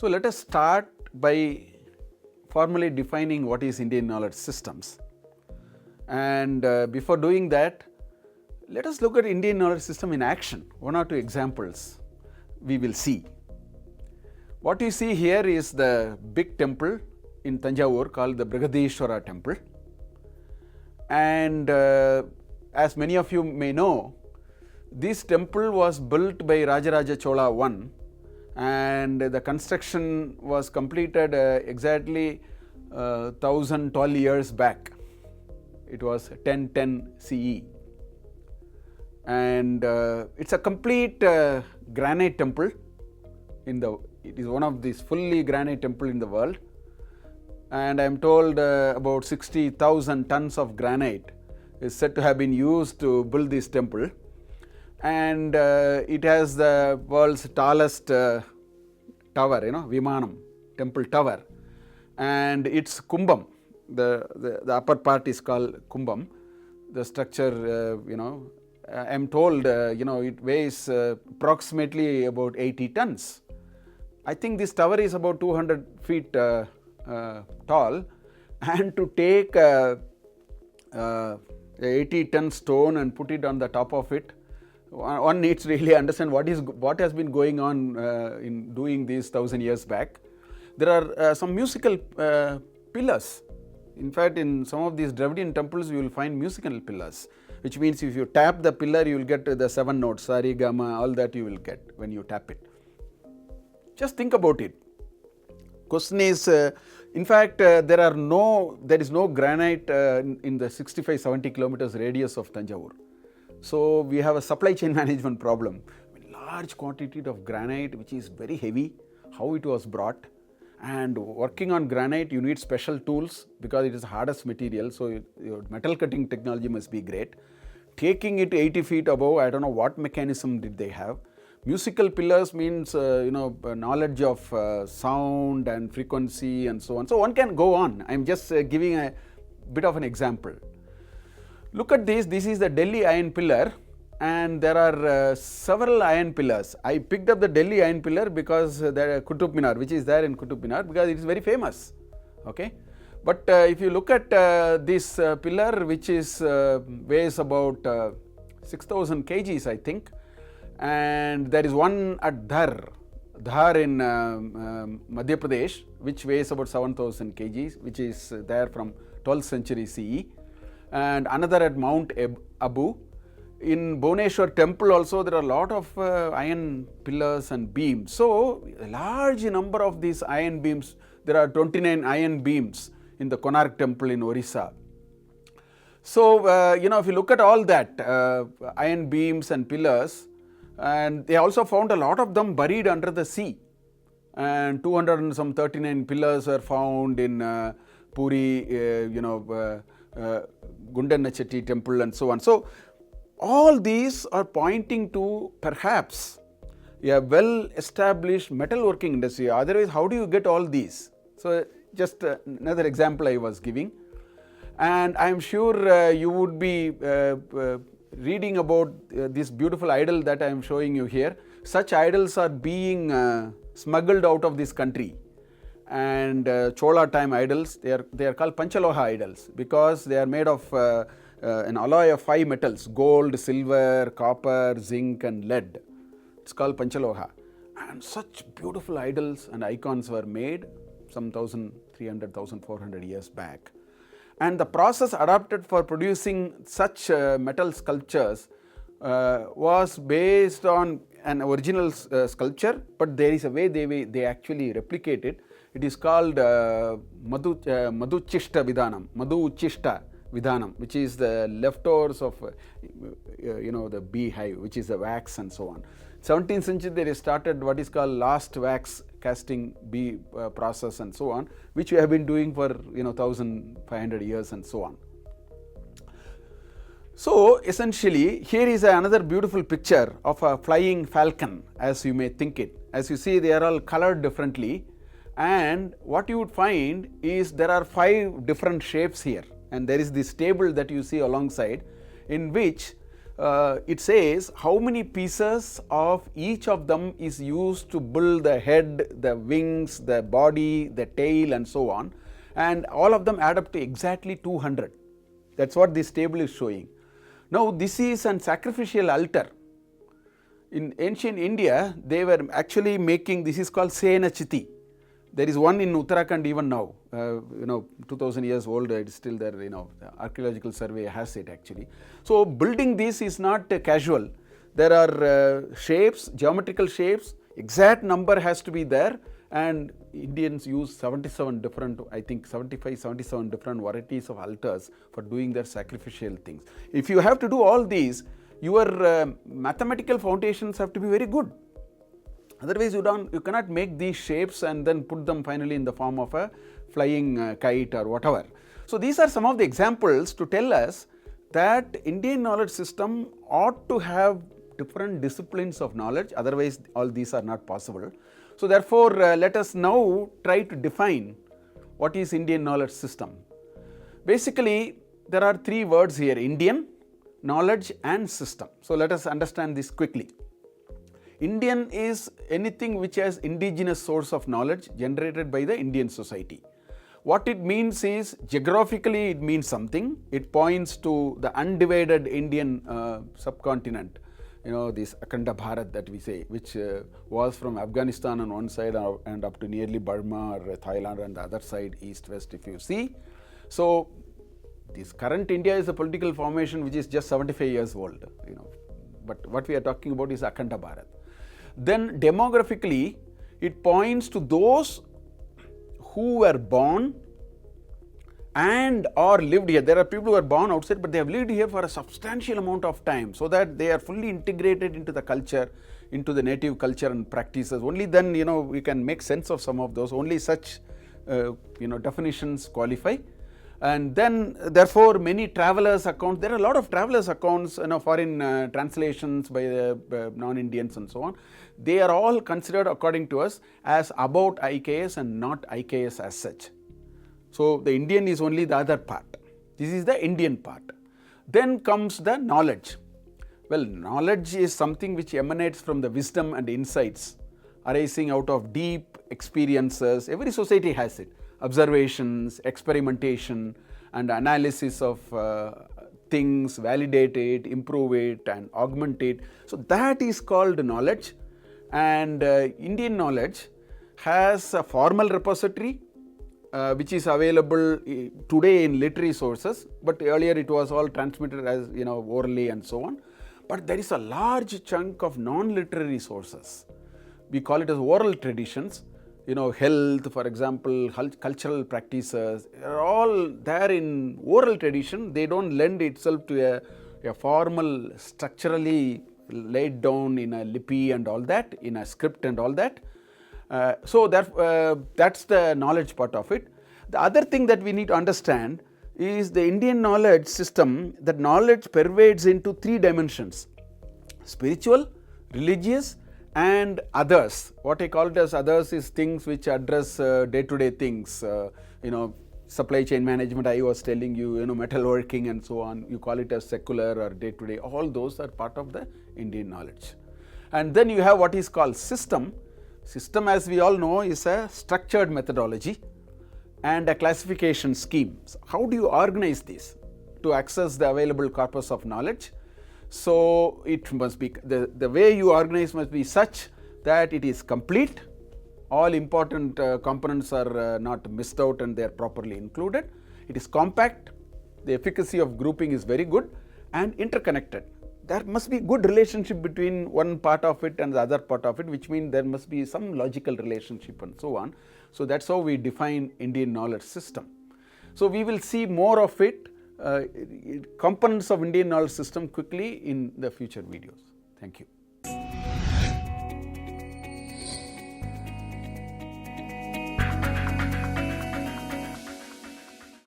So let us start by formally defining what is Indian knowledge systems. And before doing that, let us look at Indian knowledge system in action. One or two examples we will see. What you see here is the big temple in Tanjavur called the Brihadishwara temple. And as many of you may know, this temple was built by Rajaraja Chola I, and the construction was completed exactly 1012 years back. It was 1010 CE. And it's a complete granite temple. It is one of these fully granite temple in the world. And I am told about 60,000 tons of granite is said to have been used to build this temple. And it has the world's tallest tower, Vimanam, temple tower. And it's Kumbam. The upper part is called Kumbam. The structure, I am told, it weighs approximately about 80 tons. I think this tower is about 200 feet tall, and to take 80-ton stone and put it on the top of it, one needs to really understand what has been going on in doing this 1,000 years back. There are some musical pillars. In fact, in some of these Dravidian temples, you will find musical pillars, which means if you tap the pillar, you will get the 7 notes, Sari, Gama, all that you will get when you tap it. Just think about it. Question is, in fact, there is no granite in the 65-70 kilometers radius of Tanjavur. So we have a supply chain management problem. Large quantity of granite, which is very heavy, how it was brought. And working on granite, you need special tools because it is the hardest material. So your metal cutting technology must be great. Taking it 80 feet above, I don't know what mechanism did they have. Musical pillars means, knowledge of sound and frequency and so on. So one can go on. I'm just giving a bit of an example. Look at this. This is the Delhi iron pillar, and there are several iron pillars. I picked up the Delhi iron pillar because there Qutub Minar, which is there in Qutub Minar, because it is very famous. Okay, but if you look at this pillar, which is weighs about 6,000 kgs, I think, and there is one at Dhar in Madhya Pradesh, which weighs about 7,000 kgs, which is there from 12th century CE, and another at Mount Abu. In Bhubaneswar temple also there are a lot of iron pillars and beams. So a large number of these iron beams, there are 29 iron beams in the Konark temple in Orissa. So if you look at all that, iron beams and pillars, and they also found a lot of them buried under the sea, and 239 pillars were found in Puri, Gundanachetty temple and so on. So all these are pointing to perhaps a well-established metalworking industry. Otherwise, how do you get all these? So just another example I was giving. And I am sure you would be reading about this beautiful idol that I am showing you here. Such idols are being smuggled out of this country. And Chola time idols, they are called Panchaloha idols because they are made of an alloy of 5 metals: gold, silver, copper, zinc and lead. It's called Panchaloha. And such beautiful idols and icons were made some 1,300, 1,400 years back. And the process adopted for producing such metal sculptures was based on an original sculpture, but there is a way they actually replicate it. It is called Madhuchishta Vidhanam, which is the leftovers of the beehive, which is the wax and so on. 17th century they started what is called last wax casting bee process and so on, which we have been doing for 1,500 years and so on. So essentially here is another beautiful picture of a flying falcon, as you may think it. As you see, they are all colored differently, and what you would find is there are 5 different shapes here, and there is this table that you see alongside, in which it says how many pieces of each of them is used to build the head, the wings, the body, the tail and so on, and all of them add up to exactly 200. That's what this table is showing. Now this is an sacrificial altar. In ancient India, they were actually making, this is called Sena Chiti. There is one in Uttarakhand even now, 2000 years old, it is still there, the archaeological survey has it actually. So building this is not casual. There are shapes, geometrical shapes, exact number has to be there, and Indians use 77 different, I think 75, 77 different varieties of altars for doing their sacrificial things. If you have to do all these, your mathematical foundations have to be very good. Otherwise, you cannot make these shapes and then put them finally in the form of a flying kite or whatever. So these are some of the examples to tell us that Indian knowledge system ought to have different disciplines of knowledge, otherwise all these are not possible. So therefore, let us now try to define what is Indian knowledge system. Basically, there are three words here: Indian, knowledge and system. So let us understand this quickly. Indian is anything which has indigenous source of knowledge generated by the Indian society. What it means is, geographically it means something. It points to the undivided Indian subcontinent, this Akhanda Bharat that we say, which was from Afghanistan on one side and up to nearly Burma or Thailand on the other side, east, west if you see. So this current India is a political formation which is just 75 years old, but what we are talking about is Akhanda Bharat. Then demographically, it points to those who were born and or lived here. There are people who are born outside, but they have lived here for a substantial amount of time, so that they are fully integrated into the culture, into the native culture and practices. Only then, we can make sense of some of those. Only such, definitions qualify. And then, therefore, many travelers' accounts, there are a lot of travelers' accounts, foreign translations by the non-Indians and so on. They are all considered, according to us, as about IKS and not IKS as such. So the Indian is only the other part. This is the Indian part. Then comes the knowledge. Well, knowledge is something which emanates from the wisdom and insights arising out of deep experiences. Every society has it. Observations, experimentation and analysis of things, validate it, improve it and augment it. So that is called knowledge, and Indian knowledge has a formal repository which is available today in literary sources, but earlier it was all transmitted as orally and so on. But there is a large chunk of non-literary sources. We call it as oral traditions. Health, for example, cultural practices are all there in oral tradition. They don't lend itself to a formal, structurally laid down in a lipi and all that, in a script and all that. So that's the knowledge part of it. The other thing that we need to understand is the Indian knowledge system, that knowledge pervades into three dimensions: spiritual, religious and others. What I call it as others is things which address day-to-day things, supply chain management, I was telling you, metalworking and so on. You call it as secular or day-to-day. All those are part of the Indian knowledge. And then you have what is called system. System, as we all know, is a structured methodology and a classification scheme. So how do you organize this to access the available corpus of knowledge? So it must be, the way you organize must be such that it is complete, all important components are not missed out and they are properly included. It is compact, the efficacy of grouping is very good, and interconnected. There must be good relationship between one part of it and the other part of it, which means there must be some logical relationship and so on. So that's how we define Indian knowledge system. So we will see more of it, components of Indian knowledge system quickly in the future videos. Thank you.